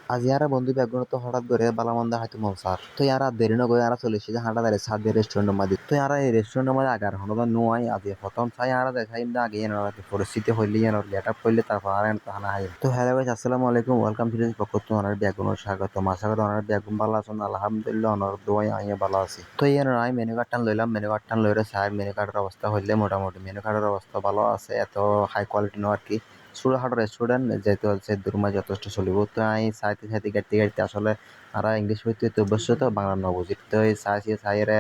আজ ইয়ারা বন্ধু বেগুন তো হঠাৎ করে বালামন্দা হয়তো মন স্যার তো ইয়ারা দেরি না করে ইয়ারা চলে এসেছে হাঁটা দাঁড়িয়ে সাত দিয়ে রেস্টুরেন্টের মধ্যে তো ইয়ারা এই রেস্টুরেন্টের মধ্যে আগার হলো নয় আজ প্রথম চাই ইয়ারা দেখাই না আগে এনার পরিস্থিতি হইলে এনার লেট আপ করলে তারপর আর এনতে হানা হাই তো হ্যালো গাইস আসসালামু আলাইকুম ওয়েলকাম টু দিস পক্ষ তো অনার বেগুনের স্বাগত আশা করি অনার বেগুন ভালো আছেন আলহামদুলিল্লাহ অনার দোয়াই আমি ভালো আছি তো এনার আমি মেনু কার্ডটা লইলাম মেনু কার্ডটা লইরে সাহেব মেনু কার্ডের অবস্থা হইলে মোটামুটি মেনু কার্ডের অবস্থা ভালো আছে এত হাই কোয়ালিটি নয় আর কি ছোটখাটো রেস্টুরেন্ট যেহেতু হচ্ছে দুর্মা যথেষ্ট চলিব তো আমি চাইতে চাইতে গাইতে গাইতে আসলে আর ইংলিশ হইতে তো অবশ্য তো বাংলা ন বুঝি তো এই চাইছি চাইরে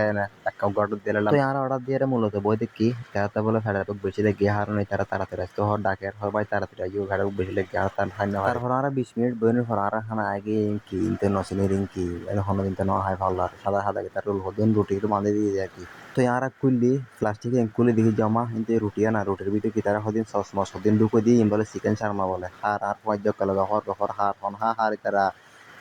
এক কাপ অর্ডার দিলাম তো আর অর্ডার দিয়ে মূলত বই দেখি তারা বলে ফেডার বেশি লেগে হার নাই তারা তাড়াতাড়ি আসতে হওয়ার ডাকের সবাই তাড়াতাড়ি আইও ফেডার বেশি লেগে আর তার হয় না তারপর আর 20 মিনিট বইনের পর আর খানা আগে কি ইনতে নসিনে রিং কি এখন ইনতে ন হয় ভালো আর সাদা সাদা তার রোল হদিন রুটি বাঁধে দিয়ে যায় আর কি তো ইয়ারা কুললি প্লাস্টিকে কুলি দেখি জমা কিন্তু রুটি না রুটির ভিতরে কি তারা হদিন সস মস হদিন ঢুকে দিয়ে বলে চিকেন শার্মা বলে আর পয়জ কালো গফর গফর হার হন হার তারা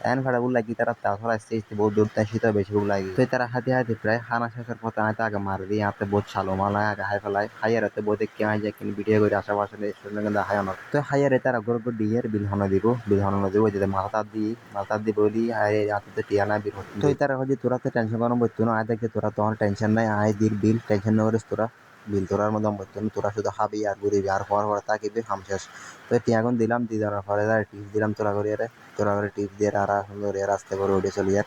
এন ভাড়া বুল লাগি তারা তাছাড়া আসতে আসতে বহুত দূর তাই শীত বেশি বুল লাগি তো তারা হাতে হাতে প্রায় খানা শেষের পথে আয়তে আগে মার দিয়ে হাতে বহুত ছালো মালায় আগে হাই ফেলায় হাইয়ার হাতে বহুত কে হাই যায় কিন্তু ভিডিও করে আশেপাশে রেস্টুরেন্ট কিন্তু হাই অনর তো হাইয়ারে তারা গরু গরু দিয়ে বিল হন দিব বিল হন দিব যে মাথা দি বলি হাই হাতে টিয়া না বিল তো তারা হচ্ছে তোরা তো টেনশন করার বলতো না আয় দেখে তোরা তো টেনশন নাই আয় দির বিল টেনশন না করিস তোরা বিল তোরার মধ্যে বলতো তোরা শুধু খাবি আর ঘুরিবি আর পর পর তাকিবি হাম শেষ তো টিয়াগুন দিলাম দিয়ে দেওয়ার পরে টিপস দিলাম তোরা করে তোরা করে টিপস দিয়ে আর সুন্দর এর আসতে করে উঠে চলি আর